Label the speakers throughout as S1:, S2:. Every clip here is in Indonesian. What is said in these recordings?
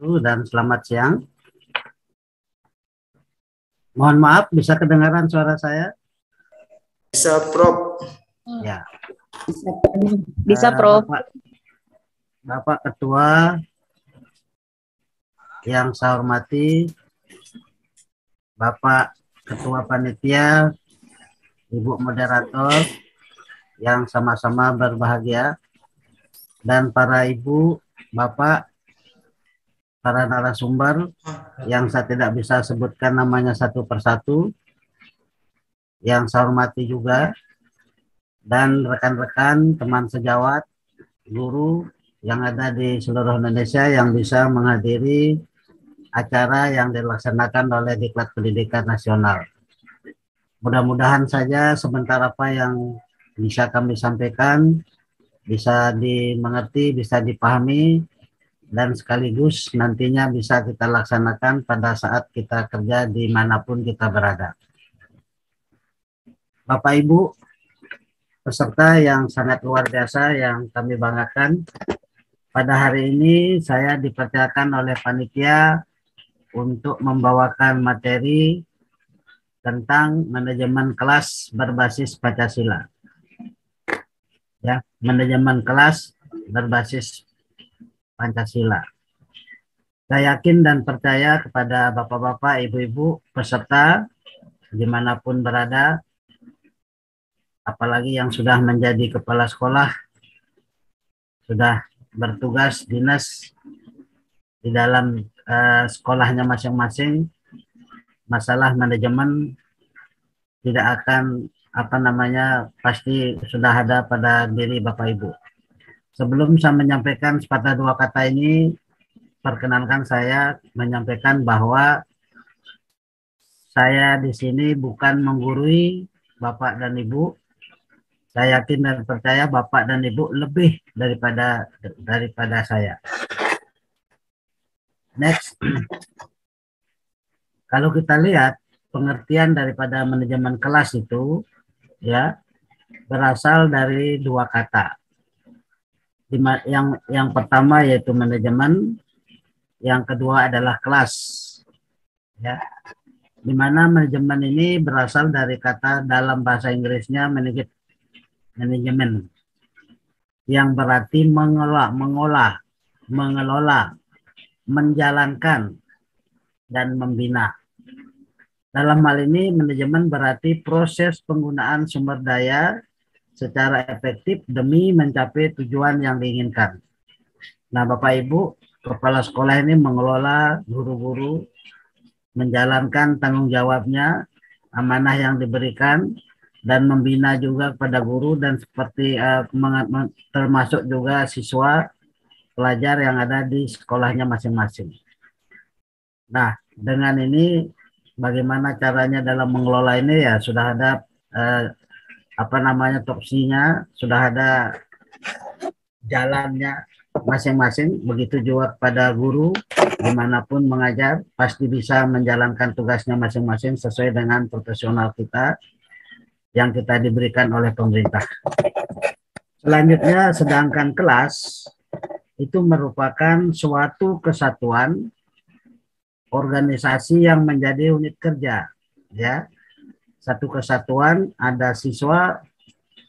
S1: dan selamat siang. Mohon maaf, bisa kedengaran suara saya?
S2: Bisa, Prof.
S1: Ya.
S3: Bisa, Prof.
S1: Bapak Ketua yang saya hormati, Bapak Ketua Panitia, Ibu Moderator yang sama-sama berbahagia, dan para Ibu, Bapak, para narasumber yang saya tidak bisa sebutkan namanya satu persatu, yang saya hormati juga, dan rekan-rekan, teman sejawat, guru yang ada di seluruh Indonesia yang bisa menghadiri acara yang dilaksanakan oleh Diklat Pendidikan Nasional. Mudah-mudahan saja sebentar apa yang bisa kami sampaikan bisa dimengerti, bisa dipahami, dan sekaligus nantinya bisa kita laksanakan pada saat kita kerja dimanapun kita berada. Bapak Ibu, peserta yang sangat luar biasa yang kami banggakan, pada hari ini saya dipercayakan oleh panitia untuk membawakan materi tentang manajemen kelas berbasis Pancasila. Ya, manajemen kelas berbasis Pancasila. Saya yakin dan percaya kepada bapak-bapak, ibu-ibu, peserta dimanapun berada, apalagi yang sudah menjadi kepala sekolah, sudah bertugas dinas di dalam sekolahnya masing-masing, masalah manajemen tidak akan pasti sudah ada pada diri Bapak Ibu. Sebelum saya menyampaikan sepatah dua kata ini, perkenankan saya menyampaikan bahwa saya di sini bukan menggurui Bapak dan Ibu. Saya yakin dan percaya Bapak dan Ibu lebih daripada saya. Next. Kalau kita lihat pengertian daripada manajemen kelas itu ya berasal dari dua kata. Yang pertama yaitu manajemen, yang kedua adalah kelas. Ya. Di mana manajemen ini berasal dari kata dalam bahasa Inggrisnya manajemen, yang berarti mengelola, menjalankan, dan membina. Dalam hal ini manajemen berarti proses penggunaan sumber daya secara efektif demi mencapai tujuan yang diinginkan. Nah, Bapak Ibu, kepala sekolah ini mengelola guru-guru, menjalankan tanggung jawabnya, amanah yang diberikan, dan membina juga kepada guru dan seperti termasuk juga siswa pelajar yang ada di sekolahnya masing-masing. Nah, dengan ini bagaimana caranya dalam mengelola ini ya sudah ada topsinya, sudah ada jalannya masing-masing. Begitu juga kepada guru dimanapun mengajar pasti bisa menjalankan tugasnya masing-masing sesuai dengan profesional kita yang kita diberikan oleh pemerintah. Selanjutnya, sedangkan kelas itu merupakan suatu kesatuan organisasi yang menjadi unit kerja, ya. Satu kesatuan, ada siswa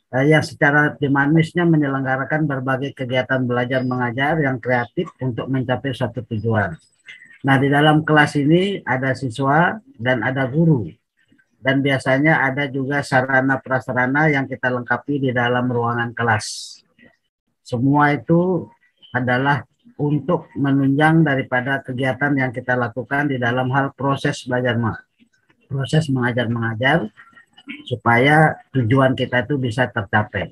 S1: yang secara dinamisnya menyelenggarakan berbagai kegiatan belajar mengajar yang kreatif untuk mencapai suatu tujuan. Nah, di dalam kelas ini ada siswa dan ada guru. Dan biasanya ada juga sarana prasarana yang kita lengkapi di dalam ruangan kelas. Semua itu adalah untuk menunjang daripada kegiatan yang kita lakukan di dalam hal proses mengajar-mengajar supaya tujuan kita itu bisa tercapai.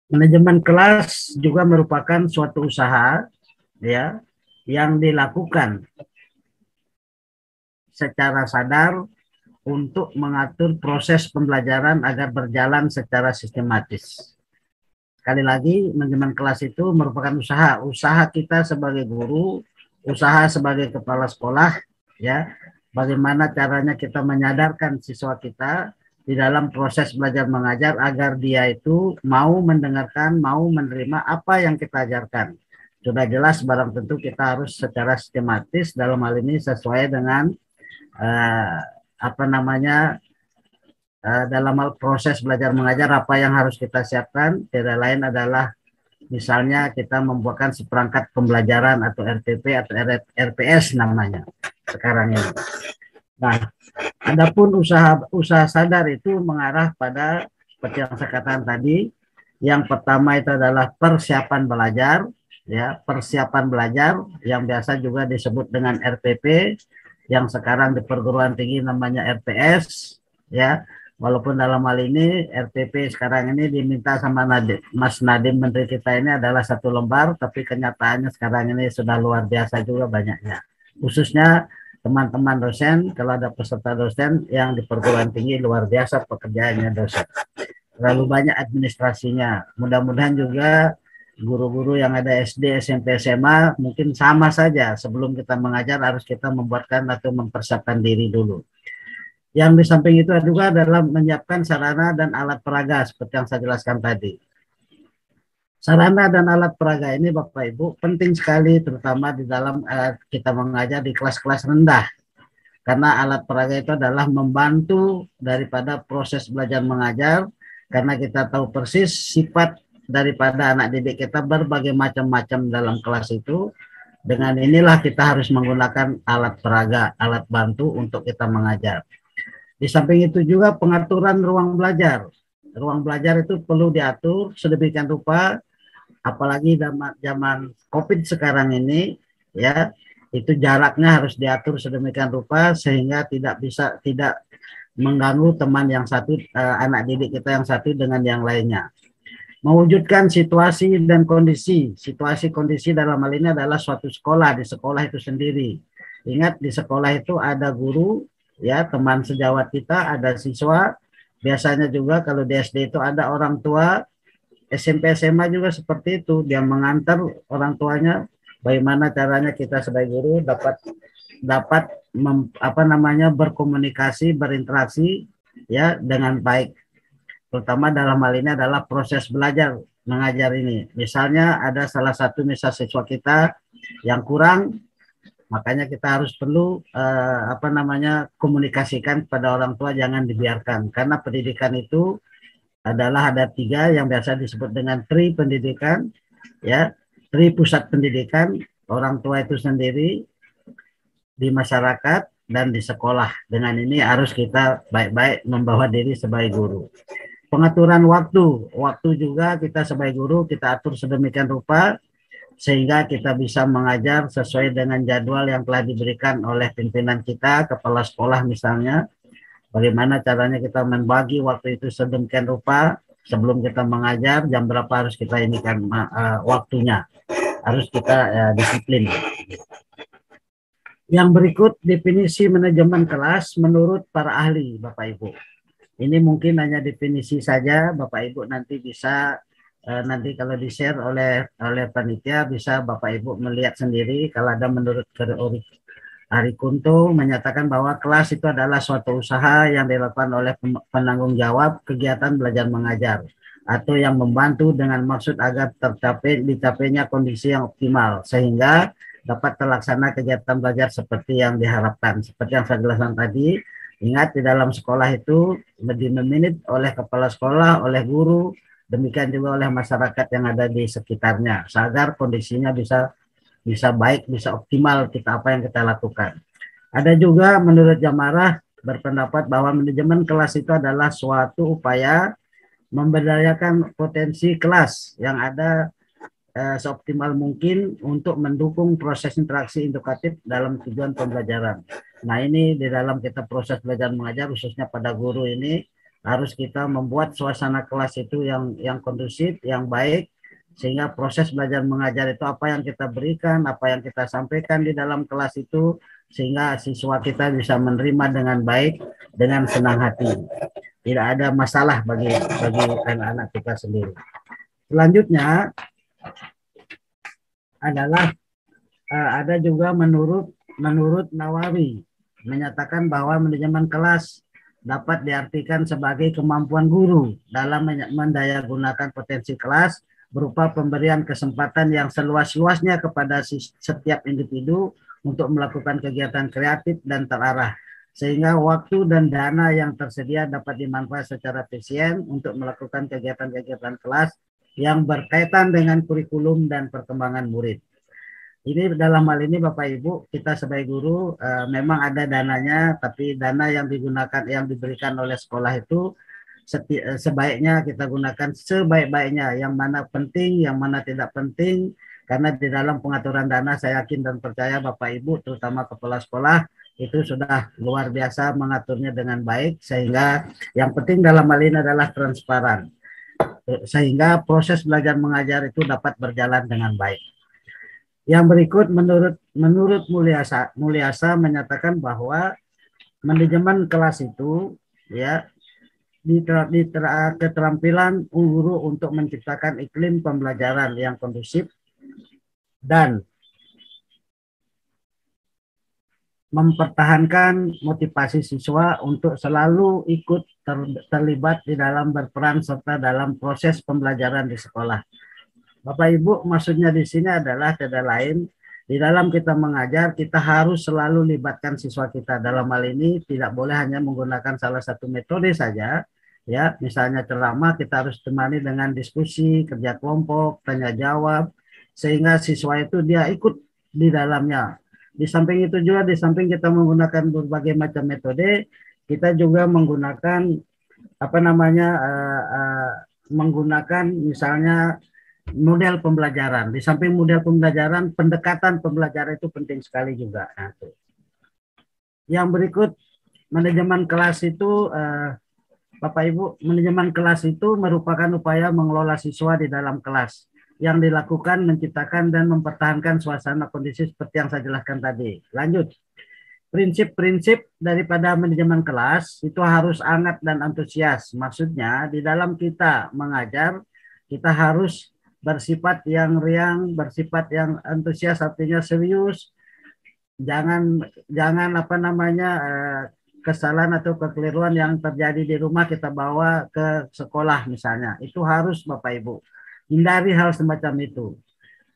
S1: Manajemen kelas juga merupakan suatu usaha ya yang dilakukan secara sadar untuk mengatur proses pembelajaran agar berjalan secara sistematis. Sekali lagi, manajemen kelas itu merupakan usaha kita sebagai guru, usaha sebagai kepala sekolah, ya, bagaimana caranya kita menyadarkan siswa kita di dalam proses belajar mengajar agar dia itu mau mendengarkan, mau menerima apa yang kita ajarkan. sudah jelas barang tentu kita harus secara sistematis dalam hal ini sesuai dengan eh, apa namanya dalam hal proses belajar mengajar apa yang harus kita siapkan. Tidak lain adalah misalnya kita membuatkan seperangkat pembelajaran atau RPP atau RPS namanya sekarang ini. Nah, adapun usaha sadar itu mengarah pada seperti yang saya katakan tadi. Yang pertama itu adalah persiapan belajar, ya, persiapan belajar yang biasa juga disebut dengan RPP, yang sekarang di perguruan tinggi namanya RPS, ya. Walaupun dalam hal ini RPP sekarang ini diminta sama Mas Nadiem Menteri kita ini adalah 1 lembar, tapi kenyataannya sekarang ini sudah luar biasa juga banyaknya. Khususnya teman-teman dosen, kalau ada peserta dosen yang di perguruan tinggi luar biasa pekerjaannya dosen. Terlalu banyak administrasinya. Mudah-mudahan juga guru-guru yang ada SD, SMP, SMA mungkin sama saja. Sebelum kita mengajar harus kita membuatkan atau mempersiapkan diri dulu. Yang di samping itu juga adalah menyiapkan sarana dan alat peraga seperti yang saya jelaskan tadi. Sarana dan alat peraga ini Bapak Ibu penting sekali terutama di dalam kita mengajar di kelas-kelas rendah. Karena alat peraga itu adalah membantu daripada proses belajar mengajar, karena kita tahu persis sifat daripada anak didik kita berbagai macam-macam dalam kelas itu. Dengan inilah kita harus menggunakan alat peraga, alat bantu untuk kita mengajar. Di samping itu juga pengaturan ruang belajar. Ruang belajar itu perlu diatur sedemikian rupa, apalagi zaman COVID sekarang ini, ya, itu jaraknya harus diatur sedemikian rupa sehingga tidak mengganggu teman yang satu, anak didik kita yang satu dengan yang lainnya. Mewujudkan situasi dan kondisi. Situasi kondisi dalam hal ini adalah suatu sekolah, di sekolah itu sendiri. Ingat di sekolah itu ada guru, ya, teman sejawat kita, ada siswa. Biasanya juga kalau di SD itu ada orang tua, SMP SMA juga seperti itu, dia mengantar orang tuanya. Bagaimana caranya kita sebagai guru dapat berkomunikasi, berinteraksi, ya, dengan baik. Terutama dalam hal ini adalah proses belajar mengajar ini. Misalnya ada salah satu siswa kita yang kurang, makanya kita harus perlu komunikasikan kepada orang tua, jangan dibiarkan. Karena pendidikan itu adalah ada 3 yang biasa disebut dengan tri pendidikan, ya, tri pusat pendidikan, orang tua itu sendiri, di masyarakat, dan di sekolah. Dengan ini harus kita baik-baik membawa diri sebagai guru. Pengaturan waktu juga kita sebagai guru kita atur sedemikian rupa sehingga kita bisa mengajar sesuai dengan jadwal yang telah diberikan oleh pimpinan kita, kepala sekolah misalnya. Bagaimana caranya kita membagi waktu itu sedemikian rupa, sebelum kita mengajar jam berapa harus kita inikan waktunya, harus kita disiplin. Yang berikut definisi manajemen kelas menurut para ahli, Bapak Ibu. Ini mungkin hanya definisi saja, Bapak Ibu nanti bisa nanti kalau di-share oleh panitia bisa Bapak Ibu melihat sendiri. Kalau ada menurut Ari Kunto menyatakan bahwa kelas itu adalah suatu usaha yang dilakukan oleh penanggung jawab kegiatan belajar mengajar atau yang membantu dengan maksud agar dicapainya kondisi yang optimal sehingga dapat terlaksana kegiatan belajar seperti yang diharapkan. Seperti yang saya jelaskan tadi, ingat di dalam sekolah itu dimenit oleh kepala sekolah, oleh guru, demikian juga oleh masyarakat yang ada di sekitarnya, agar kondisinya bisa baik, bisa optimal apa yang kita lakukan. Ada juga menurut Jamarah berpendapat bahwa manajemen kelas itu adalah suatu upaya memberdayakan potensi kelas yang ada seoptimal mungkin untuk mendukung proses interaksi edukatif dalam tujuan pembelajaran. Nah, ini di dalam kita proses belajar mengajar khususnya pada guru ini harus kita membuat suasana kelas itu yang kondusif, yang baik, sehingga proses belajar mengajar itu apa yang kita berikan, apa yang kita sampaikan di dalam kelas itu, sehingga siswa kita bisa menerima dengan baik, dengan senang hati. Tidak ada masalah bagi anak-anak kita sendiri. Selanjutnya adalah ada juga menurut Nawawi menyatakan bahwa manajemen kelas dapat diartikan sebagai kemampuan guru dalam mendayagunakan potensi kelas berupa pemberian kesempatan yang seluas-luasnya kepada setiap individu untuk melakukan kegiatan kreatif dan terarah, sehingga waktu dan dana yang tersedia dapat dimanfaatkan secara efisien untuk melakukan kegiatan-kegiatan kelas yang berkaitan dengan kurikulum dan perkembangan murid. Ini dalam hal ini Bapak Ibu, kita sebagai guru memang ada dananya, tapi dana yang digunakan, yang diberikan oleh sekolah itu sebaiknya kita gunakan sebaik-baiknya, yang mana penting, yang mana tidak penting, karena di dalam pengaturan dana saya yakin dan percaya Bapak Ibu, terutama kepala sekolah, itu sudah luar biasa mengaturnya dengan baik, sehingga yang penting dalam hal ini adalah transparan, sehingga proses belajar mengajar itu dapat berjalan dengan baik. Yang berikut menurut Mulyasa menyatakan bahwa manajemen kelas itu ya keterampilan guru untuk menciptakan iklim pembelajaran yang kondusif dan mempertahankan motivasi siswa untuk selalu ikut terlibat di dalam berperan serta dalam proses pembelajaran di sekolah. Bapak Ibu, maksudnya di sini adalah tidak lain, di dalam kita mengajar kita harus selalu libatkan siswa kita. Dalam hal ini tidak boleh hanya menggunakan salah satu metode saja, ya, misalnya ceramah, kita harus temani dengan diskusi, kerja kelompok, tanya jawab, sehingga siswa itu dia ikut di dalamnya. Di samping itu juga, di samping kita menggunakan berbagai macam metode, kita juga menggunakan menggunakan misalnya model pembelajaran. Di samping model pembelajaran, pendekatan pembelajaran itu penting sekali juga. Nah, yang berikut, manajemen kelas itu, Bapak Ibu, manajemen kelas itu merupakan upaya mengelola siswa di dalam kelas yang dilakukan menciptakan dan mempertahankan suasana kondisi seperti yang saya jelaskan tadi. Lanjut. Prinsip-prinsip daripada manajemen kelas itu harus hangat dan antusias. Maksudnya di dalam kita mengajar, kita harus bersifat yang riang, bersifat yang antusias, artinya serius. Jangan kesalahan atau kekeliruan yang terjadi di rumah kita bawa ke sekolah misalnya. Itu harus Bapak Ibu hindari hal semacam itu.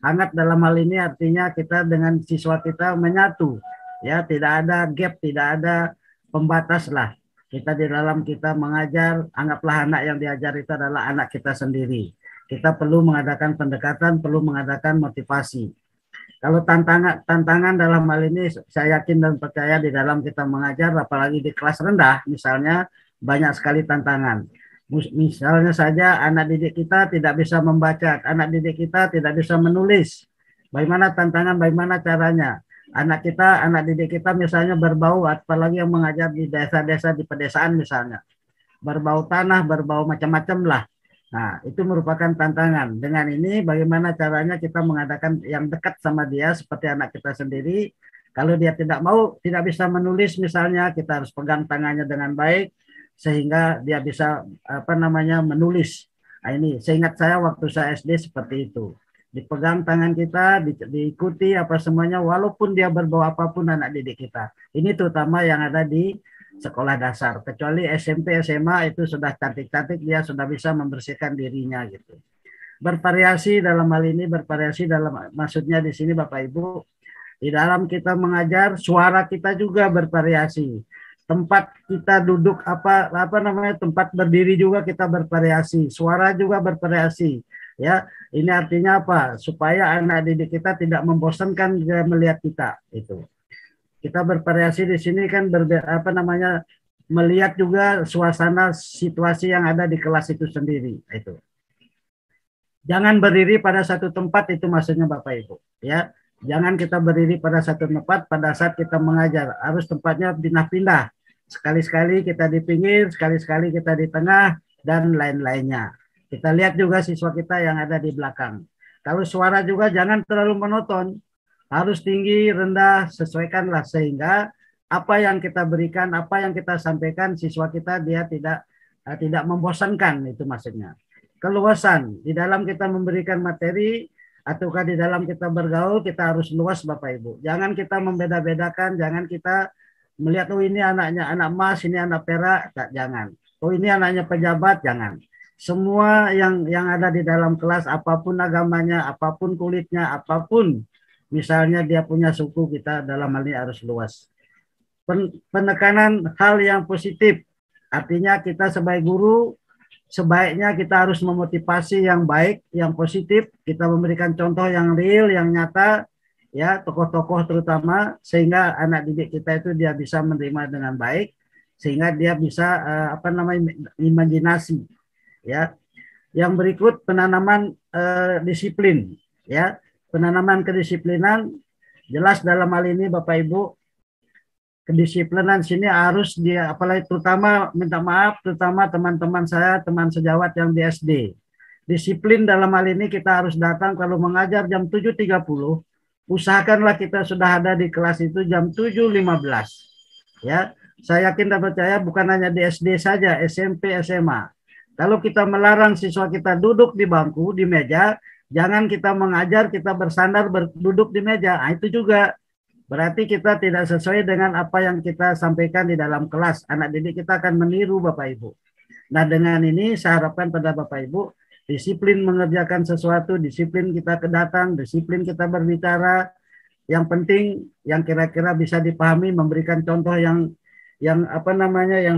S1: Hangat dalam hal ini artinya kita dengan siswa kita menyatu, ya, tidak ada gap, tidak ada pembatas lah. Kita di dalam kita mengajar, anggaplah anak yang diajar itu adalah anak kita sendiri. Kita perlu mengadakan pendekatan, perlu mengadakan motivasi. Kalau tantangan dalam hal ini saya yakin dan percaya di dalam kita mengajar, apalagi di kelas rendah misalnya, banyak sekali tantangan. Misalnya saja anak didik kita tidak bisa membaca, anak didik kita tidak bisa menulis. Bagaimana tantangan, bagaimana caranya? Anak didik kita misalnya berbau, apalagi yang mengajar di desa-desa, di pedesaan misalnya. Berbau tanah, berbau macam-macam lah. Nah, itu merupakan tantangan. Dengan ini bagaimana caranya kita mengadakan yang dekat sama dia seperti anak kita sendiri. Kalau dia tidak mau, tidak bisa menulis misalnya, kita harus pegang tangannya dengan baik sehingga dia bisa menulis. Nah, ini seingat saya waktu saya SD seperti itu. Dipegang tangan kita, diikuti apa semuanya walaupun dia berbau apapun anak didik kita. Ini terutama yang ada di sekolah dasar, kecuali SMP, SMA itu sudah cantik-cantik, dia sudah bisa membersihkan dirinya gitu. Bervariasi dalam hal ini, maksudnya di sini Bapak Ibu, di dalam kita mengajar, suara kita juga bervariasi. Tempat kita duduk tempat berdiri juga kita bervariasi, suara juga bervariasi. Ya, ini artinya apa? Supaya anak didik kita tidak membosankan melihat kita itu. Kita bervariasi di sini kan melihat juga suasana situasi yang ada di kelas itu sendiri itu. Jangan berdiri pada satu tempat, itu maksudnya Bapak Ibu, ya. Jangan kita berdiri pada satu tempat pada saat kita mengajar, harus tempatnya pindah-pindah. Sekali-sekali kita di pinggir, sekali-sekali kita di tengah dan lain-lainnya. Kita lihat juga siswa kita yang ada di belakang. Kalau suara juga jangan terlalu monoton. Harus tinggi, rendah, sesuaikanlah sehingga apa yang kita berikan, apa yang kita sampaikan siswa kita dia tidak membosankan, itu maksudnya. Keluasan di dalam kita memberikan materi ataukah di dalam kita bergaul, kita harus luas Bapak Ibu. Jangan kita membeda-bedakan, jangan kita melihat oh ini anaknya anak emas, ini anak perak, jangan. Oh ini anaknya pejabat, jangan. semua yang ada di dalam kelas, apapun agamanya, apapun kulitnya, apapun misalnya dia punya suku, kita dalam hal ini harus luas. Penekanan hal yang positif, artinya kita sebagai guru sebaiknya kita harus memotivasi yang baik, yang positif, kita memberikan contoh yang real, yang nyata, ya, tokoh-tokoh terutama, sehingga anak didik kita itu dia bisa menerima dengan baik, sehingga dia bisa imajinasi, ya. Yang berikut penanaman disiplin, ya, penanaman kedisiplinan. Jelas dalam hal ini Bapak Ibu, kedisiplinan sini harus dia, apalagi terutama minta maaf terutama teman-teman saya, teman sejawat yang di SD. Disiplin dalam hal ini kita harus datang, kalau mengajar jam 7.30, usahakanlah kita sudah ada di kelas itu jam 7.15. Ya, saya yakin dan percaya bukan hanya di SD saja, SMP, SMA. Kalau kita melarang siswa kita duduk di bangku, di meja, jangan kita mengajar, kita bersandar duduk di meja. Nah, itu juga berarti kita tidak sesuai dengan apa yang kita sampaikan di dalam kelas. Anak didik kita akan meniru Bapak Ibu. Nah, dengan ini saya harapkan pada Bapak Ibu, disiplin mengerjakan sesuatu, disiplin kita kedatang, disiplin kita berbicara. Yang penting yang kira-kira bisa dipahami, memberikan contoh yang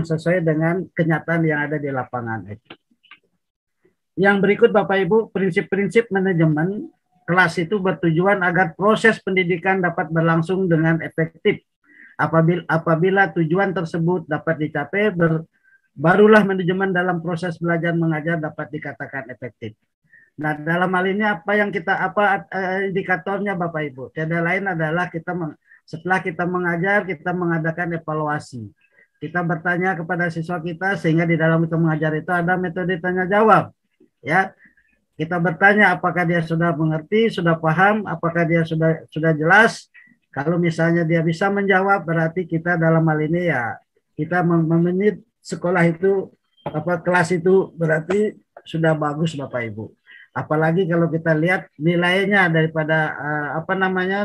S1: sesuai dengan kenyataan yang ada di lapangan. Yang berikut Bapak Ibu, prinsip-prinsip manajemen kelas itu bertujuan agar proses pendidikan dapat berlangsung dengan efektif. Apabila tujuan tersebut dapat dicapai, barulah manajemen dalam proses belajar mengajar dapat dikatakan efektif. Nah, dalam hal ini indikatornya Bapak Ibu? Tiada lain adalah setelah kita mengajar, kita mengadakan evaluasi. Kita bertanya kepada siswa kita, sehingga di dalam kita mengajar itu ada metode tanya jawab. Ya, kita bertanya apakah dia sudah mengerti, sudah paham, apakah dia sudah jelas. Kalau misalnya dia bisa menjawab, berarti kita dalam hal ini ya kita memenit sekolah itu, kelas itu berarti sudah bagus Bapak Ibu. Apalagi kalau kita lihat nilainya daripada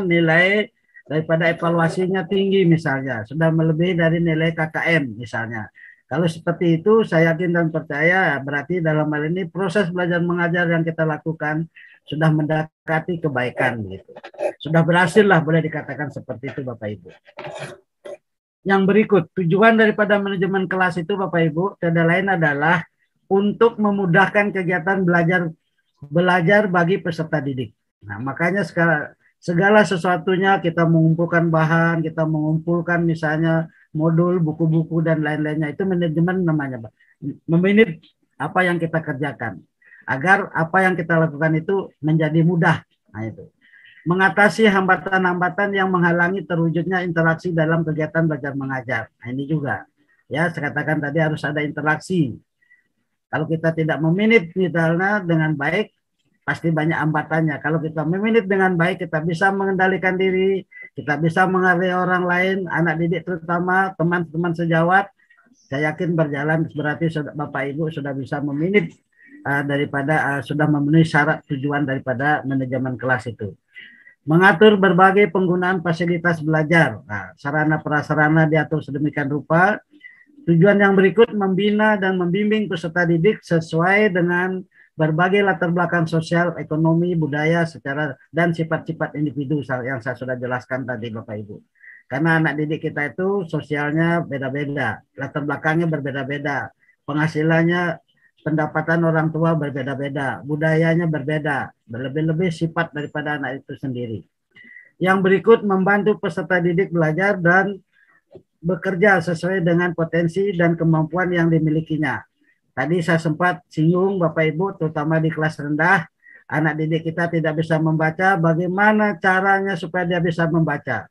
S1: nilai daripada evaluasinya tinggi misalnya, sudah melebihi dari nilai KKM misalnya. Kalau seperti itu saya yakin dan percaya berarti dalam hal ini proses belajar mengajar yang kita lakukan sudah mendekati kebaikan gitu. Sudah berhasil lah, boleh dikatakan seperti itu Bapak Ibu. Yang berikut, tujuan daripada manajemen kelas itu Bapak Ibu, tidak lain adalah untuk memudahkan kegiatan belajar bagi peserta didik. Nah, makanya segala sesuatunya kita mengumpulkan bahan, kita mengumpulkan misalnya modul, buku-buku dan lain-lainnya, itu manajemen namanya, Pak. Memanage apa yang kita kerjakan agar apa yang kita lakukan itu menjadi mudah. Nah, itu mengatasi hambatan-hambatan yang menghalangi terwujudnya interaksi dalam kegiatan belajar mengajar. Nah, ini juga ya, saya katakan tadi harus ada interaksi. Kalau kita tidak memanage misalnya dengan baik, pasti banyak hambatannya. Kalau kita memanage dengan baik, kita bisa mengendalikan diri, kita bisa menghargai orang lain, anak didik terutama, teman-teman sejawat. Saya yakin berjalan berarti Bapak Ibu sudah bisa memanage daripada sudah memenuhi syarat tujuan daripada manajemen kelas itu. Mengatur berbagai penggunaan fasilitas belajar. Nah, sarana prasarana diatur sedemikian rupa. Tujuan yang berikut membina dan membimbing peserta didik sesuai dengan berbagai latar belakang sosial, ekonomi, budaya, dan sifat-sifat individu yang saya sudah jelaskan tadi Bapak Ibu. Karena anak didik kita itu sosialnya beda-beda, latar belakangnya berbeda-beda, penghasilannya, pendapatan orang tua berbeda-beda, budayanya berbeda, berlebih-lebih sifat daripada anak itu sendiri. Yang berikut membantu peserta didik belajar dan bekerja sesuai dengan potensi dan kemampuan yang dimilikinya. Tadi saya sempat singgung Bapak Ibu, terutama di kelas rendah, anak didik kita tidak bisa membaca, bagaimana caranya supaya dia bisa membaca?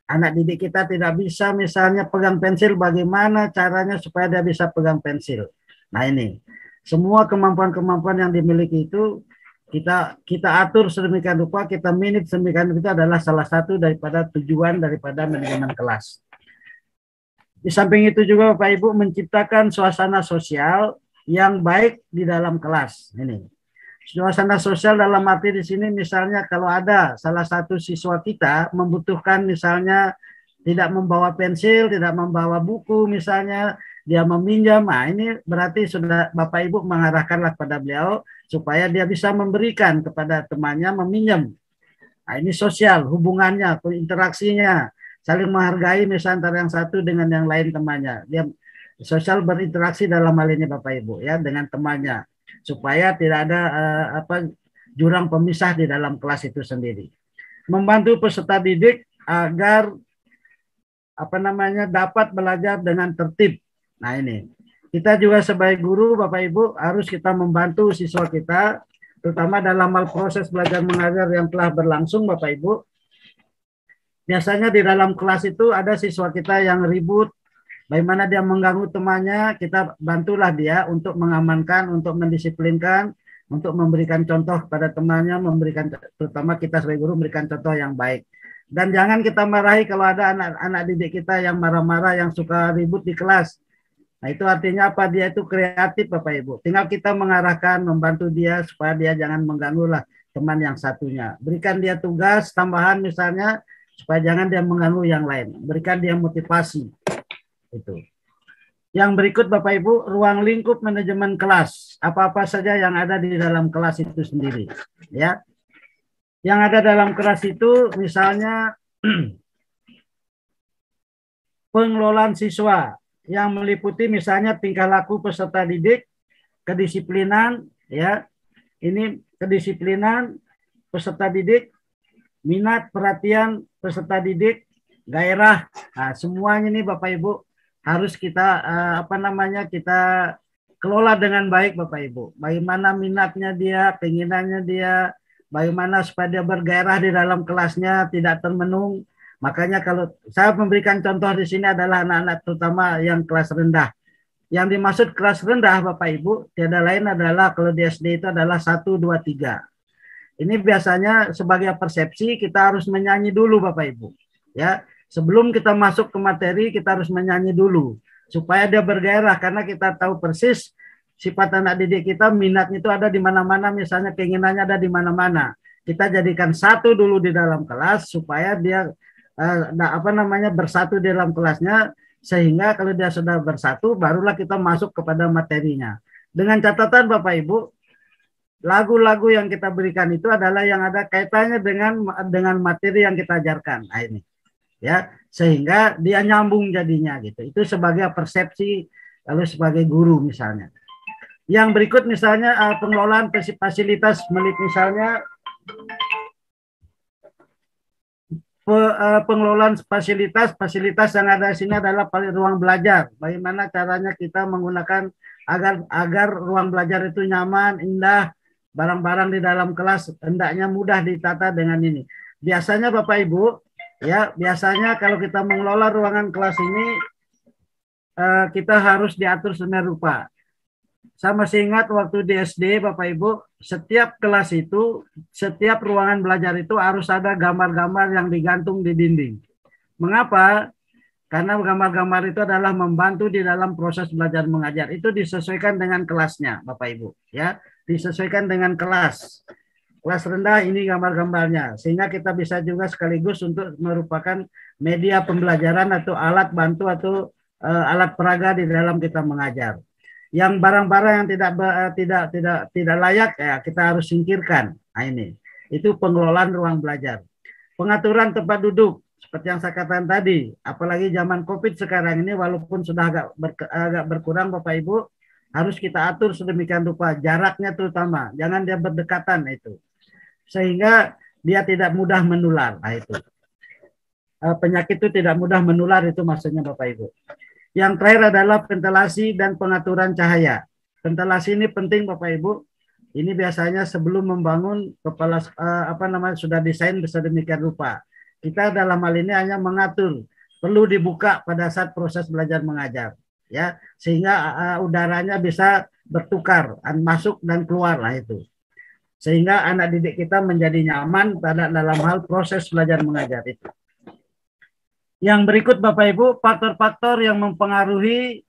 S1: Anak didik kita tidak bisa misalnya pegang pensil, bagaimana caranya supaya dia bisa pegang pensil? Nah, ini semua kemampuan-kemampuan yang dimiliki itu kita atur sedemikian rupa, kita manage sedemikian rupa, itu adalah salah satu daripada tujuan daripada manajemen kelas. Di samping itu juga Bapak Ibu menciptakan suasana sosial yang baik di dalam kelas. Ini suasana sosial dalam arti di sini misalnya kalau ada salah satu siswa kita membutuhkan misalnya tidak membawa pensil, tidak membawa buku misalnya, dia meminjam, nah ini berarti sudah Bapak Ibu mengarahkanlah kepada beliau supaya dia bisa memberikan kepada temannya meminjam. Nah, ini sosial, hubungannya, interaksinya, saling menghargai misalnya antara yang satu dengan yang lain temannya. Dia sosial berinteraksi dalam hal ini Bapak Ibu ya dengan temannya supaya tidak ada jurang pemisah di dalam kelas itu sendiri. Membantu peserta didik agar dapat belajar dengan tertib. Nah ini kita juga sebagai guru Bapak Ibu harus kita membantu siswa kita terutama dalam hal proses belajar mengajar yang telah berlangsung Bapak Ibu. Biasanya di dalam kelas itu ada siswa kita yang ribut, bagaimana dia mengganggu temannya, kita bantulah dia untuk mengamankan, untuk mendisiplinkan, untuk memberikan contoh kepada temannya, memberikan terutama kita sebagai guru memberikan contoh yang baik. Dan jangan kita marahi kalau ada anak-anak didik kita yang marah-marah, yang suka ribut di kelas. Nah itu artinya apa? Dia itu kreatif Bapak Ibu. Tinggal kita mengarahkan, membantu dia supaya dia jangan mengganggu lah teman yang satunya. Berikan dia tugas tambahan misalnya supaya jangan dia mengganggu yang lain. Berikan dia motivasi. Itu. Yang berikut Bapak Ibu, ruang lingkup manajemen kelas. Apa-apa saja yang ada di dalam kelas itu sendiri. Ya. Yang ada dalam kelas itu misalnya pengelolaan siswa yang meliputi misalnya tingkah laku peserta didik, kedisiplinan, ya. Ini kedisiplinan peserta didik, minat, perhatian peserta didik, gairah. Nah, semuanya ini Bapak Ibu harus kita kita kelola dengan baik Bapak Ibu. Bagaimana minatnya dia, keinginannya dia, bagaimana supaya dia bergairah di dalam kelasnya, tidak termenung. Makanya kalau saya memberikan contoh di sini adalah anak-anak terutama yang kelas rendah. Yang dimaksud kelas rendah Bapak Ibu, tiada lain adalah kalau di SD itu adalah 1, 2, 3. Ini biasanya sebagai persepsi kita harus menyanyi dulu Bapak Ibu. Ya, sebelum kita masuk ke materi kita harus menyanyi dulu supaya dia bergairah karena kita tahu persis sifat anak didik kita, minatnya itu ada di mana-mana, misalnya keinginannya ada di mana-mana. Kita jadikan satu dulu di dalam kelas supaya dia bersatu di dalam kelasnya, sehingga kalau dia sudah bersatu barulah kita masuk kepada materinya. Dengan catatan Bapak Ibu, lagu-lagu yang kita berikan itu adalah yang ada kaitannya dengan materi yang kita ajarkan. Nah ini ya, sehingga dia nyambung jadinya gitu. Itu sebagai persepsi lalu sebagai guru misalnya. Yang berikut misalnya pengelolaan fasilitas misalnya pengelolaan fasilitas yang ada di sini adalah ruang belajar. Bagaimana caranya kita menggunakan agar ruang belajar itu nyaman, indah, barang-barang di dalam kelas hendaknya mudah ditata dengan ini. Biasanya Bapak Ibu, ya biasanya kalau kita mengelola ruangan kelas ini kita harus diatur sedemikian rupa. Saya masih ingat waktu di SD Bapak Ibu, setiap kelas itu, setiap ruangan belajar itu harus ada gambar-gambar yang digantung di dinding. Mengapa? Karena gambar-gambar itu adalah membantu di dalam proses belajar mengajar. Itu disesuaikan dengan kelasnya Bapak Ibu. Ya, disesuaikan dengan kelas. Kelas rendah ini gambar-gambarnya. Sehingga kita bisa juga sekaligus untuk merupakan media pembelajaran atau alat bantu atau alat peraga di dalam kita mengajar. Yang barang-barang yang tidak layak ya kita harus singkirkan. Nah ini itu pengelolaan ruang belajar. Pengaturan tempat duduk seperti yang saya katakan tadi, apalagi zaman Covid sekarang ini walaupun sudah agak berkurang Bapak Ibu, harus kita atur sedemikian rupa jaraknya terutama, jangan dia berdekatan itu. Sehingga dia tidak mudah menular. Nah itu. Penyakit itu tidak mudah menular itu maksudnya Bapak Ibu. Yang terakhir adalah ventilasi dan pengaturan cahaya. Ventilasi ini penting Bapak Ibu. Ini biasanya sebelum membangun kepala sudah desain sedemikian rupa. Kita dalam hal ini hanya mengatur, perlu dibuka pada saat proses belajar mengajar, ya, sehingga udaranya bisa bertukar, masuk dan keluar lah itu. Sehingga anak didik kita menjadi nyaman pada dalam hal proses belajar mengajar itu. Yang berikut Bapak Ibu, faktor-faktor yang mempengaruhi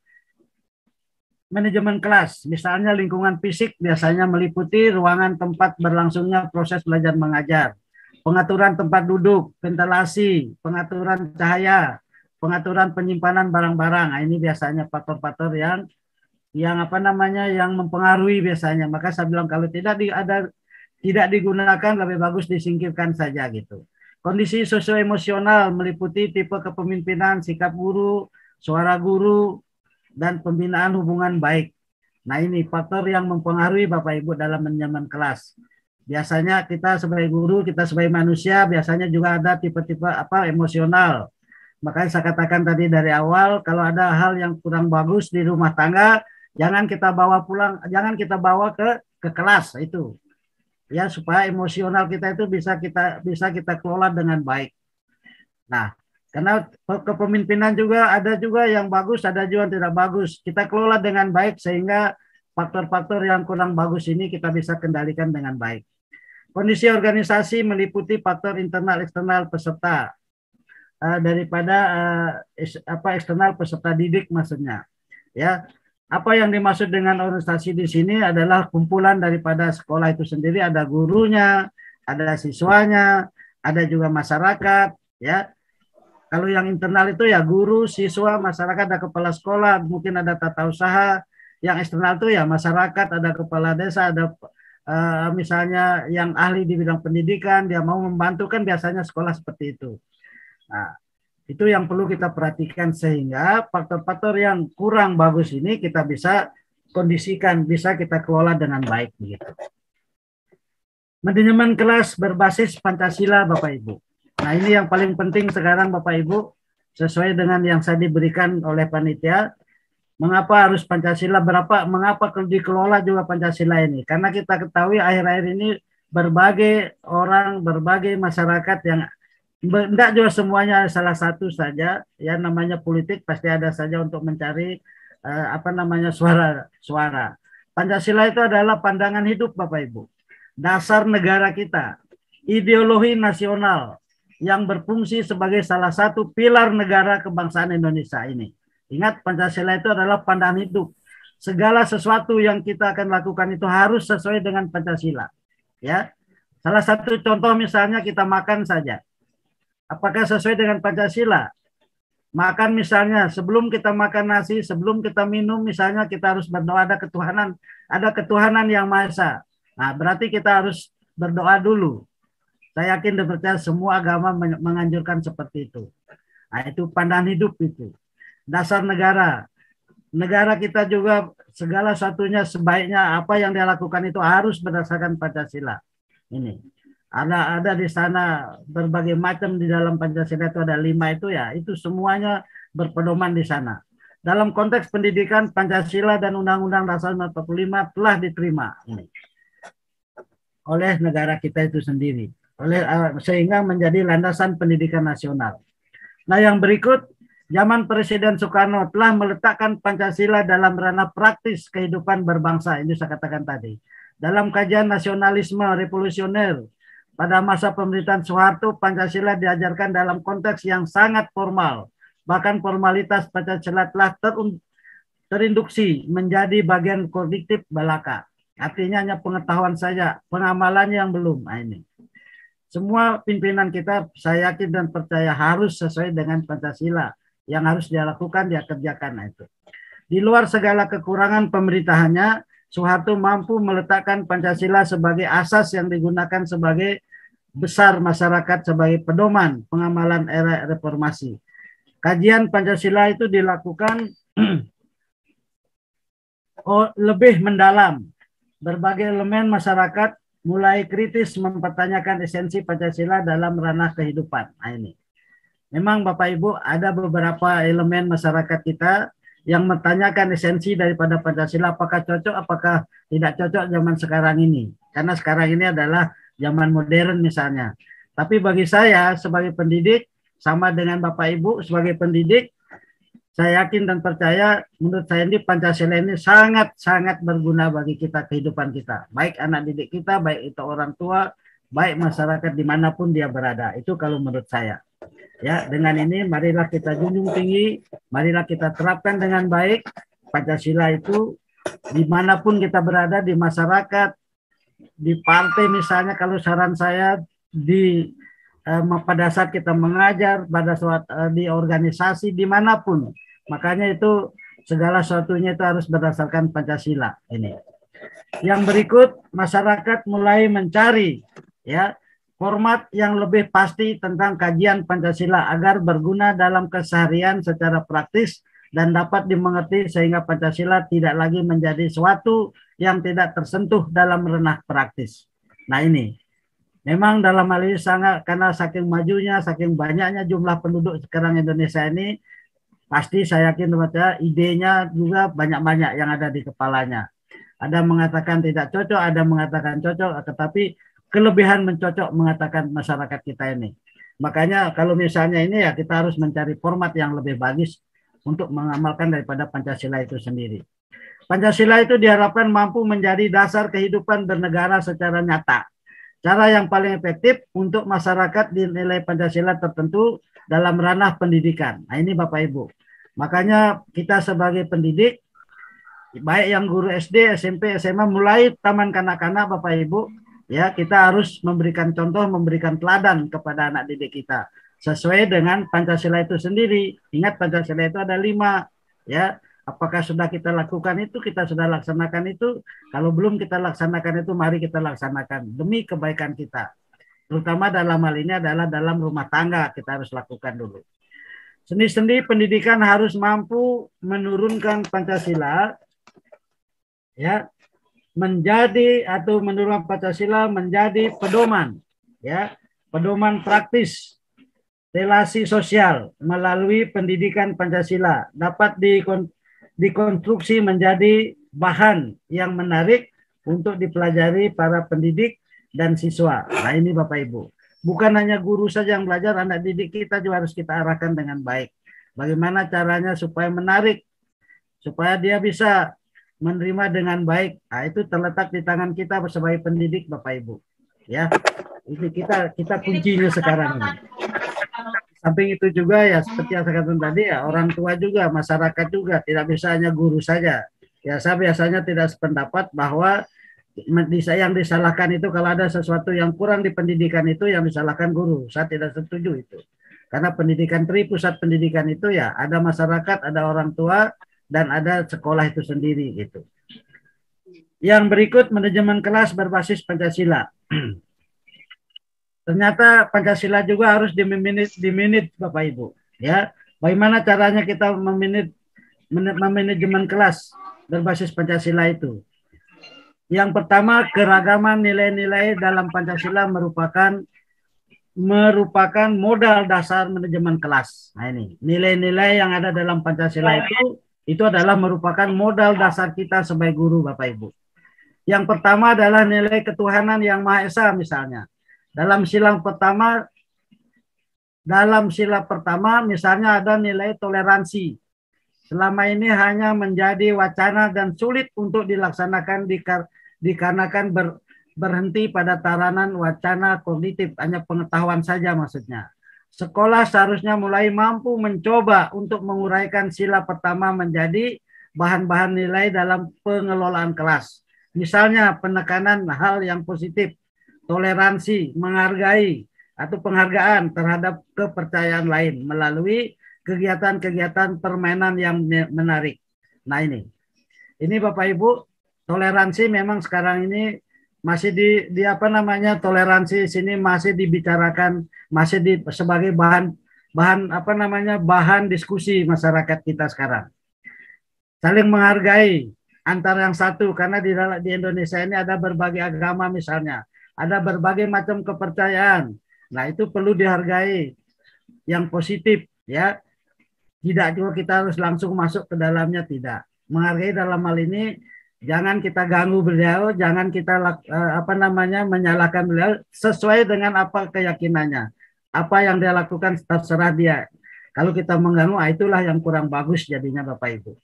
S1: manajemen kelas. Misalnya lingkungan fisik biasanya meliputi ruangan tempat berlangsungnya proses belajar mengajar, pengaturan tempat duduk, ventilasi, pengaturan cahaya, pengaturan penyimpanan barang-barang. Nah, ini biasanya faktor-faktor yang apa namanya yang mempengaruhi biasanya. Maka saya bilang kalau tidak digunakan lebih bagus disingkirkan saja gitu. Kondisi sosioemosional meliputi tipe kepemimpinan, sikap guru, suara guru, dan pembinaan hubungan baik. Nah, ini faktor yang mempengaruhi Bapak Ibu dalam manajemen kelas. Biasanya kita sebagai guru, kita sebagai manusia, biasanya juga ada tipe-tipe emosional. Makanya saya katakan tadi dari awal, kalau ada hal yang kurang bagus di rumah tangga, jangan kita bawa pulang, jangan kita bawa ke kelas itu. Ya, supaya emosional kita itu bisa kita kelola dengan baik. Nah, karena kepemimpinan juga ada juga yang bagus, ada juga yang tidak bagus. Kita kelola dengan baik sehingga faktor-faktor yang kurang bagus ini kita bisa kendalikan dengan baik. Kondisi organisasi meliputi faktor internal eksternal peserta daripada eksternal peserta didik maksudnya. Ya, apa yang dimaksud dengan organisasi di sini adalah kumpulan daripada sekolah itu sendiri, ada gurunya, ada siswanya, ada juga masyarakat, ya. Kalau yang internal itu ya guru, siswa, masyarakat, ada kepala sekolah, mungkin ada tata usaha. Yang eksternal itu ya masyarakat, ada kepala desa, ada misalnya yang ahli di bidang pendidikan, dia mau membantu kan biasanya sekolah seperti itu. Nah, itu yang perlu kita perhatikan sehingga faktor-faktor yang kurang bagus ini kita bisa kondisikan, bisa kita kelola dengan baik begitu. Manajemen kelas berbasis Pancasila Bapak Ibu. Nah, ini yang paling penting sekarang Bapak Ibu, sesuai dengan yang saya diberikan oleh panitia. Mengapa harus Pancasila? Mengapa dikelola juga Pancasila ini? Karena kita ketahui akhir-akhir ini berbagai orang, berbagai masyarakat yang tidak juga semuanya salah satu saja, ya namanya politik pasti ada saja untuk mencari suara. Pancasila itu adalah pandangan hidup Bapak Ibu, dasar negara kita, ideologi nasional yang berfungsi sebagai salah satu pilar negara kebangsaan Indonesia ini. Ingat, Pancasila itu adalah pandangan hidup. Segala sesuatu yang kita akan lakukan itu harus sesuai dengan Pancasila. Ya, salah satu contoh misalnya kita makan saja. Apakah sesuai dengan Pancasila? Makan misalnya sebelum kita makan nasi, sebelum kita minum misalnya kita harus berdoa ada ketuhanan yang Maha Esa. Nah, berarti kita harus berdoa dulu. Saya yakin dan percaya semua agama menganjurkan seperti itu. Nah, itu pandangan hidup itu. Dasar negara. Negara kita juga segala satunya sebaiknya apa yang dia lakukan itu harus berdasarkan Pancasila. Ini. Ada di sana berbagai macam di dalam Pancasila itu ada 5 itu ya, itu semuanya berpedoman di sana. Dalam konteks pendidikan Pancasila dan Undang-Undang Dasar 45 telah diterima ini oleh negara kita itu sendiri, sehingga menjadi landasan pendidikan nasional. Nah, yang berikut, zaman Presiden Soekarno telah meletakkan Pancasila dalam ranah praktis kehidupan berbangsa. Ini saya katakan tadi. Dalam kajian nasionalisme revolusioner pada masa pemerintahan Soeharto, Pancasila diajarkan dalam konteks yang sangat formal. Bahkan formalitas Pancasila telah terinduksi menjadi bagian kognitif belaka. Artinya hanya pengetahuan saja, pengamalannya yang belum. Nah, ini. Semua pimpinan kita, saya yakin dan percaya harus sesuai dengan Pancasila. Yang harus dia lakukan, dia kerjakan. Nah, itu. Di luar segala kekurangan pemerintahannya, Soeharto mampu meletakkan Pancasila sebagai asas yang digunakan sebagai besar masyarakat sebagai pedoman pengamalan era reformasi. Kajian Pancasila itu dilakukan lebih mendalam. Berbagai elemen masyarakat mulai kritis mempertanyakan esensi Pancasila dalam ranah kehidupan. Nah, ini. Memang Bapak Ibu ada beberapa elemen masyarakat kita yang menanyakan esensi daripada Pancasila, apakah cocok, apakah tidak cocok zaman sekarang ini. Karena sekarang ini adalah zaman modern misalnya. Tapi bagi saya sebagai pendidik, sama dengan Bapak Ibu sebagai pendidik, saya yakin dan percaya menurut saya ini Pancasila ini sangat-sangat berguna bagi kita, kehidupan kita. Baik anak didik kita, baik itu orang tua, baik masyarakat dimanapun dia berada. Itu kalau menurut saya. Ya, dengan ini marilah kita junjung tinggi, marilah kita terapkan dengan baik Pancasila itu dimanapun kita berada, di masyarakat, di partai misalnya, kalau saran saya di pada saat kita mengajar, pada saat di organisasi dimanapun. Makanya itu segala sesuatunya itu harus berdasarkan Pancasila ini. Yang berikut, masyarakat mulai mencari ya format yang lebih pasti tentang kajian Pancasila agar berguna dalam keseharian secara praktis dan dapat dimengerti sehingga Pancasila tidak lagi menjadi suatu yang tidak tersentuh dalam ranah praktis. Nah ini, memang dalam hal ini sangat, karena saking majunya, saking banyaknya jumlah penduduk sekarang Indonesia ini, pasti saya yakin idenya juga banyak-banyak yang ada di kepalanya. Ada mengatakan tidak cocok, ada mengatakan cocok, tetapi kelebihan mencocok mengatakan masyarakat kita ini. Makanya kalau misalnya ini ya kita harus mencari format yang lebih bagus untuk mengamalkan daripada Pancasila itu sendiri. Pancasila itu diharapkan mampu menjadi dasar kehidupan bernegara secara nyata. Cara yang paling efektif untuk masyarakat dinilai Pancasila tertentu dalam ranah pendidikan. Nah ini Bapak Ibu. Makanya kita sebagai pendidik, baik yang guru SD, SMP, SMA, mulai taman kanak-kanak Bapak Ibu, ya kita harus memberikan contoh, memberikan teladan kepada anak didik kita sesuai dengan Pancasila itu sendiri. Ingat Pancasila itu ada 5, ya. Apakah sudah kita lakukan itu, kita sudah laksanakan itu? Kalau belum kita laksanakan itu, mari kita laksanakan demi kebaikan kita. Terutama dalam hal ini adalah dalam rumah tangga kita harus lakukan dulu. Sendi-sendi pendidikan harus mampu menurunkan Pancasila, ya, menjadi atau menurunkan Pancasila menjadi pedoman, ya, pedoman praktis relasi sosial melalui pendidikan Pancasila dapat dikonstruksi menjadi bahan yang menarik untuk dipelajari para pendidik dan siswa. Nah ini Bapak Ibu, bukan hanya guru saja yang belajar, anak didik kita juga harus kita arahkan dengan baik. Bagaimana caranya supaya menarik, supaya dia bisa menerima dengan baik. Nah itu terletak di tangan kita sebagai pendidik Bapak Ibu. Ya, ini kita kuncinya sekarang ini. Samping itu juga ya seperti yang saya katakan tadi ya, orang tua juga, masyarakat juga, tidak bisa hanya guru saja. Ya saya biasanya tidak sependapat bahwa yang disalahkan itu kalau ada sesuatu yang kurang di pendidikan itu yang disalahkan guru. Saya tidak setuju itu. Karena pendidikan pusat pendidikan itu ya ada masyarakat, ada orang tua, dan ada sekolah itu sendiri gitu. Yang berikut, manajemen kelas berbasis Pancasila. Ternyata Pancasila juga harus diminit Bapak Ibu. Ya, bagaimana caranya kita manajemen kelas berbasis Pancasila itu? Yang pertama, keragaman nilai-nilai dalam Pancasila merupakan modal dasar manajemen kelas. Nah ini, nilai-nilai yang ada dalam Pancasila itu adalah merupakan modal dasar kita sebagai guru Bapak Ibu. Yang pertama adalah nilai ketuhanan yang Maha Esa misalnya. Dalam sila pertama misalnya ada nilai toleransi. Selama ini hanya menjadi wacana dan sulit untuk dilaksanakan dikarenakan berhenti pada tataran wacana kognitif, hanya pengetahuan saja maksudnya. Sekolah seharusnya mulai mampu mencoba untuk menguraikan sila pertama menjadi bahan-bahan nilai dalam pengelolaan kelas. Misalnya penekanan hal yang positif, toleransi, menghargai, atau penghargaan terhadap kepercayaan lain melalui kegiatan-kegiatan permainan yang menarik. Nah ini Bapak Ibu, toleransi memang sekarang ini masih di apa namanya, toleransi sini masih dibicarakan, masih sebagai bahan apa namanya, bahan diskusi masyarakat kita sekarang. Saling menghargai antara yang satu, karena di Indonesia ini ada berbagai agama misalnya, ada berbagai macam kepercayaan. Nah itu perlu dihargai yang positif ya. Tidak juga kita harus langsung masuk ke dalamnya, tidak. Menghargai dalam hal ini, jangan kita ganggu beliau, jangan kita menyalahkan beliau, sesuai dengan apa keyakinannya. Apa yang dia lakukan terserah dia. Kalau kita mengganggu, itulah yang kurang bagus jadinya Bapak Ibu.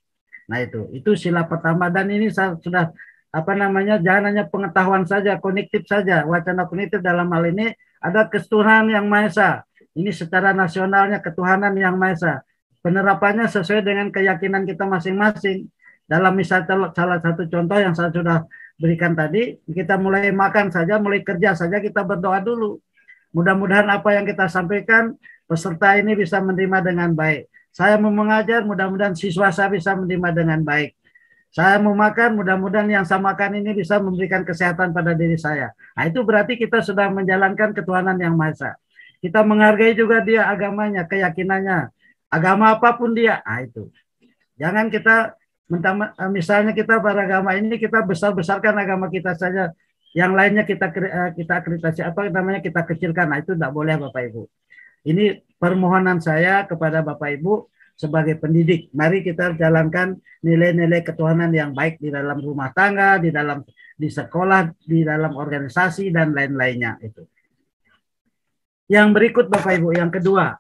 S1: Nah itu sila pertama, dan ini sudah jangan hanya pengetahuan saja, kognitif saja. Wacana kognitif dalam hal ini ada ketuhanan yang Maha Esa. Ini secara nasionalnya ketuhanan yang Maha Esa. Penerapannya sesuai dengan keyakinan kita masing-masing. Dalam misalnya salah satu contoh yang saya sudah berikan tadi, kita mulai makan saja, mulai kerja saja kita berdoa dulu. Mudah-mudahan apa yang kita sampaikan peserta ini bisa menerima dengan baik. Saya mau mengajar, mudah-mudahan siswa saya bisa menerima dengan baik. Saya mau makan, mudah-mudahan yang saya makan ini bisa memberikan kesehatan pada diri saya. Nah, itu berarti kita sudah menjalankan ketuhanan yang Maha Esa. Kita menghargai juga dia agamanya, keyakinannya. Agama apapun dia, nah itu. Jangan kita misalnya kita beragama ini kita besar-besarkan agama kita saja, yang lainnya kita akreditasi apa namanya kita kecilkan. Nah, itu tidak boleh Bapak Ibu. Ini permohonan saya kepada Bapak Ibu sebagai pendidik. Mari kita jalankan nilai-nilai ketuhanan yang baik di dalam rumah tangga, di sekolah, di dalam organisasi dan lain-lainnya itu. Yang berikut Bapak Ibu, yang kedua.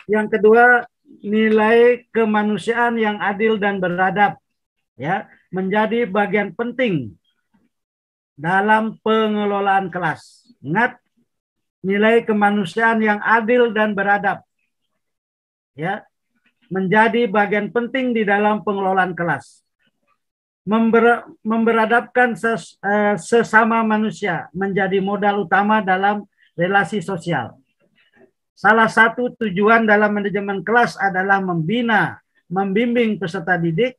S1: Yang kedua, nilai kemanusiaan yang adil dan beradab ya menjadi bagian penting dalam pengelolaan kelas. Ingat, nilai kemanusiaan yang adil dan beradab ya menjadi bagian penting di dalam pengelolaan kelas. Memberadabkan sesama manusia menjadi modal utama dalam relasi sosial. Salah satu tujuan dalam manajemen kelas adalah membimbing peserta didik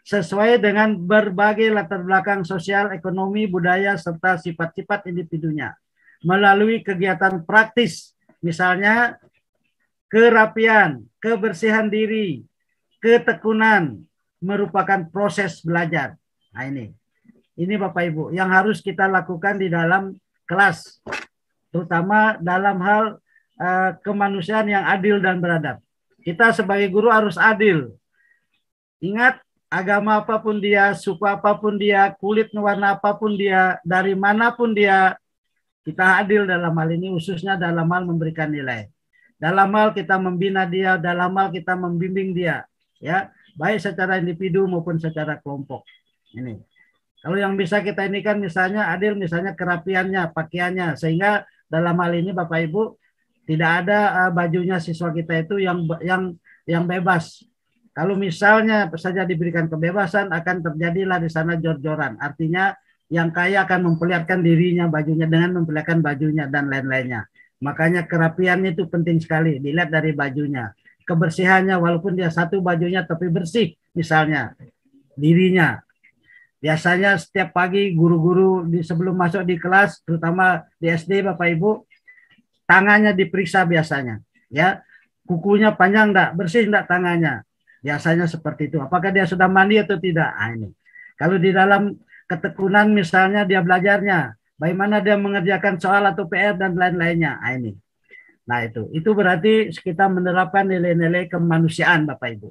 S1: sesuai dengan berbagai latar belakang sosial, ekonomi, budaya, serta sifat-sifat individunya. Melalui kegiatan praktis, misalnya kerapian, kebersihan diri, ketekunan, merupakan proses belajar. Nah ini Bapak Ibu, yang harus kita lakukan di dalam kelas, terutama dalam hal kemanusiaan yang adil dan beradab. Kita sebagai guru harus adil. Ingat, agama apapun dia, suku apapun dia, kulit warna apapun dia, dari manapun dia, kita adil dalam hal ini, khususnya dalam hal memberikan nilai. Dalam hal kita membina dia, dalam hal kita membimbing dia, ya, baik secara individu maupun secara kelompok. Ini. Kalau yang bisa kita ini kan misalnya adil, misalnya kerapiannya, pakaiannya, sehingga dalam hal ini Bapak Ibu tidak ada bajunya siswa kita itu yang bebas. Kalau misalnya saja diberikan kebebasan, akan terjadilah di sana jor-joran. Artinya yang kaya akan memperlihatkan dirinya bajunya dengan memperlihatkan bajunya dan lain-lainnya. Makanya kerapian itu penting sekali, dilihat dari bajunya. Kebersihannya, walaupun dia satu bajunya tapi bersih, misalnya dirinya. Biasanya setiap pagi guru-guru sebelum masuk di kelas, terutama di SD Bapak Ibu, tangannya diperiksa biasanya, ya, kukunya panjang enggak, bersih enggak tangannya, biasanya seperti itu. Apakah dia sudah mandi atau tidak? Nah, ini. Kalau di dalam ketekunan misalnya dia belajarnya, bagaimana dia mengerjakan soal atau PR dan lain-lainnya. Nah, ini. Nah itu berarti kita menerapkan nilai-nilai kemanusiaan Bapak Ibu.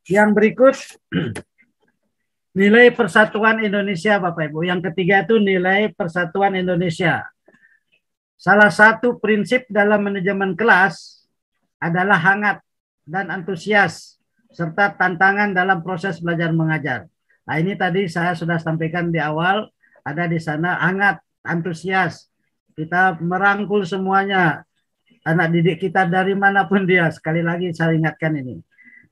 S1: Yang berikut nilai persatuan Indonesia Bapak Ibu. Yang ketiga itu nilai persatuan Indonesia. Salah satu prinsip dalam manajemen kelas adalah hangat dan antusias serta tantangan dalam proses belajar mengajar. Nah, ini tadi saya sudah sampaikan di awal, ada di sana hangat, antusias. Kita merangkul semuanya, anak didik kita dari manapun dia. Sekali lagi saya ingatkan ini.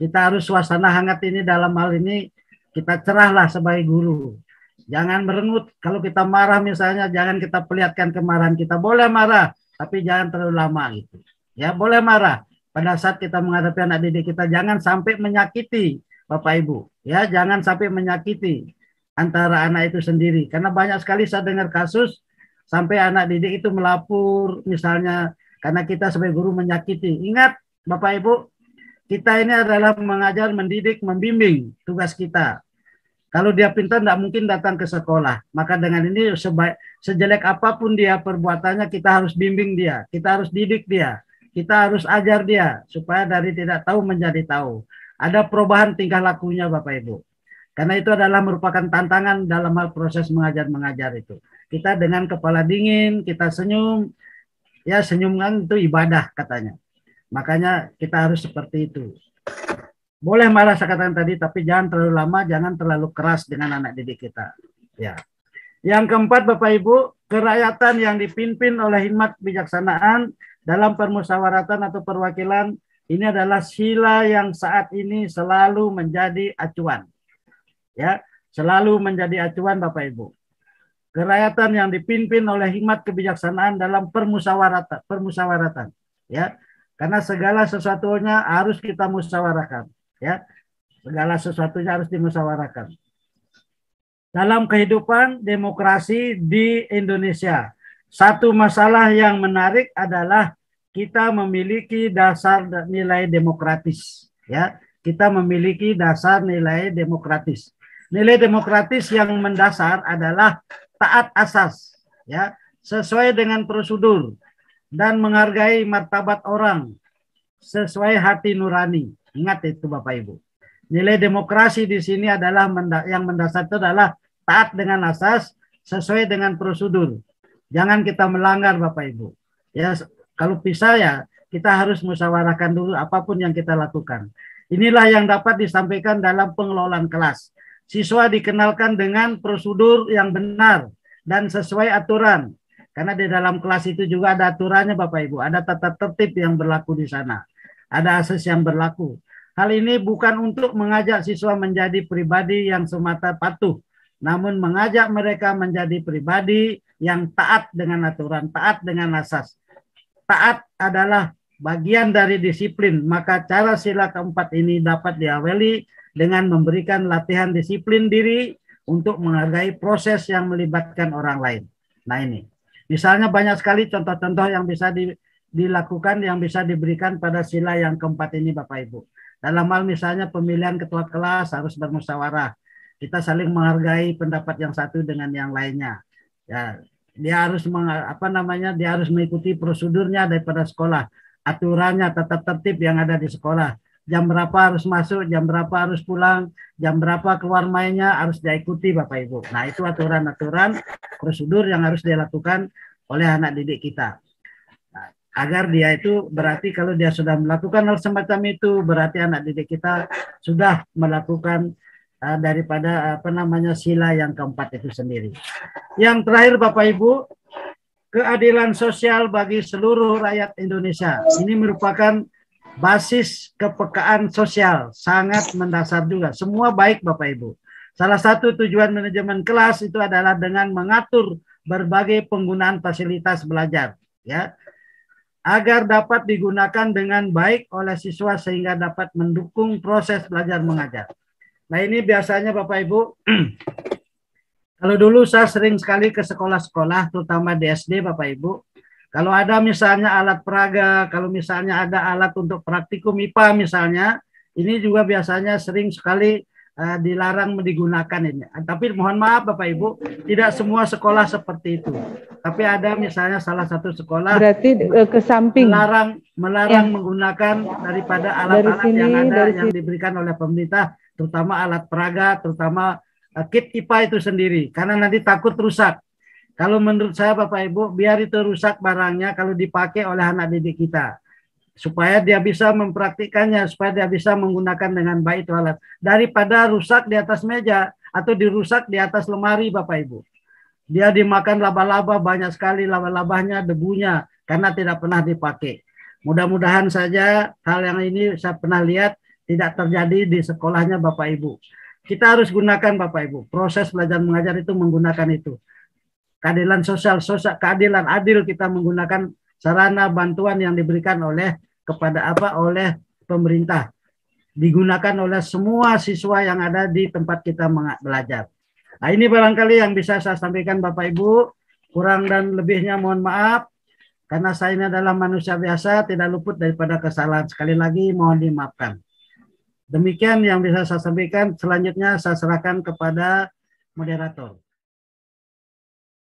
S1: Kita harus suasana hangat ini, dalam hal ini kita cerahlah sebagai guru. Jangan merengut. Kalau kita marah misalnya, jangan kita perlihatkan kemarahan kita. Boleh marah, tapi jangan terlalu lama gitu. Ya, boleh marah. Pada saat kita menghadapi anak didik kita, jangan sampai menyakiti Bapak Ibu. Ya, jangan sampai menyakiti antara anak itu sendiri. Karena banyak sekali saya dengar kasus sampai anak didik itu melapor misalnya karena kita sebagai guru menyakiti. Ingat Bapak Ibu, kita ini adalah mengajar, mendidik, membimbing, tugas kita. Kalau dia pintar tidak mungkin datang ke sekolah. Maka dengan ini sejelek apapun dia perbuatannya, kita harus bimbing dia, kita harus didik dia, kita harus ajar dia supaya dari tidak tahu menjadi tahu. Ada perubahan tingkah lakunya Bapak Ibu. Karena itu adalah merupakan tantangan dalam hal proses mengajar itu. Kita dengan kepala dingin, kita senyum, ya senyum kan itu ibadah katanya. Makanya kita harus seperti itu. Boleh marah saya katakan tadi, tapi jangan terlalu lama, jangan terlalu keras dengan anak didik kita. Ya. Yang keempat Bapak Ibu, kerakyatan yang dipimpin oleh hikmat kebijaksanaan dalam permusyawaratan atau perwakilan, ini adalah sila yang saat ini selalu menjadi acuan. Ya, selalu menjadi acuan Bapak Ibu.
S4: kerakyatan yang dipimpin oleh hikmat kebijaksanaan dalam permusyawaratan, ya. Karena segala sesuatunya harus kita musyawarahkan, ya. Segala sesuatunya harus dimusyawarahkan. Dalam kehidupan demokrasi di Indonesia, satu masalah yang menarik adalah kita memiliki dasar nilai demokratis, ya. Kita memiliki dasar nilai demokratis. Nilai demokratis yang mendasar adalah taat asas, ya, sesuai dengan prosedur dan menghargai martabat orang sesuai hati nurani. Ingat itu Bapak Ibu. Nilai demokrasi di sini adalah yang mendasar itu adalah taat dengan asas sesuai dengan prosedur. Jangan kita melanggar Bapak Ibu. Ya, kalau bisa ya kita harus musyawarahkan dulu apapun yang kita lakukan. Inilah yang dapat disampaikan dalam pengelolaan kelas. Siswa dikenalkan dengan prosedur yang benar dan sesuai aturan. Karena di dalam kelas itu juga ada aturannya Bapak Ibu. Ada tata tertib yang berlaku di sana. Ada asas yang berlaku. Hal ini bukan untuk mengajak siswa menjadi pribadi yang semata patuh, namun mengajak mereka menjadi pribadi yang taat dengan aturan, taat dengan asas. Taat adalah bagian dari disiplin, maka cara sila keempat ini dapat diawali dengan memberikan latihan disiplin diri untuk menghargai proses yang melibatkan orang lain. Nah ini, misalnya banyak sekali contoh-contoh yang bisa dilakukan, yang bisa diberikan pada sila yang keempat ini Bapak Ibu. Dalam hal misalnya pemilihan ketua kelas harus bermusyawarah. Kita saling menghargai pendapat yang satu dengan yang lainnya. Ya, dia harus dia harus mengikuti prosedurnya daripada sekolah, aturannya, tata tertib yang ada di sekolah. Jam berapa harus masuk, jam berapa harus pulang, jam berapa keluar mainnya harus diikuti Bapak Ibu. Nah, itu aturan-aturan prosedur yang harus dilakukan oleh anak didik kita. Agar dia itu berarti kalau dia sudah melakukan hal semacam itu berarti anak didik kita sudah melakukan daripada sila yang keempat itu sendiri. Yang terakhir Bapak Ibu, keadilan sosial bagi seluruh rakyat Indonesia. Ini merupakan basis kepekaan sosial, sangat mendasar juga. Semua baik Bapak Ibu. Salah satu tujuan manajemen kelas itu adalah dengan mengatur berbagai penggunaan fasilitas belajar, ya, agar dapat digunakan dengan baik oleh siswa sehingga dapat mendukung proses belajar mengajar. Nah ini biasanya Bapak Ibu, kalau dulu saya sering sekali ke sekolah-sekolah, terutama di SD Bapak Ibu, kalau ada misalnya alat peraga, kalau misalnya ada alat untuk praktikum IPA misalnya, ini juga biasanya sering sekali dilarang digunakan ini. Tapi mohon maaf Bapak Ibu, tidak semua sekolah seperti itu. Tapi ada misalnya salah satu sekolah
S3: berarti ke samping
S4: melarang menggunakan daripada alat-alat yang ada yang diberikan oleh pemerintah, terutama alat peraga, terutama kit IPA itu sendiri, karena nanti takut rusak. Kalau menurut saya Bapak Ibu, biar itu rusak barangnya kalau dipakai oleh anak didik kita, supaya dia bisa mempraktikkannya, supaya dia bisa menggunakan dengan baik itu alat, daripada rusak di atas meja atau dirusak di atas lemari Bapak Ibu. Dia dimakan laba-laba, banyak sekali laba-labanya, debunya, karena tidak pernah dipakai. Mudah-mudahan saja hal yang ini saya pernah lihat tidak terjadi di sekolahnya Bapak Ibu. Kita harus gunakan Bapak Ibu, proses belajar mengajar itu menggunakan itu. Keadilan sosial, keadilan adil, kita menggunakan sarana bantuan yang diberikan oleh pemerintah, digunakan oleh semua siswa yang ada di tempat kita belajar. Nah ini barangkali yang bisa saya sampaikan Bapak Ibu, kurang dan lebihnya mohon maaf, karena saya ini adalah manusia biasa, tidak luput daripada kesalahan. Sekali lagi mohon dimaafkan. Demikian yang bisa saya sampaikan, selanjutnya saya serahkan kepada moderator.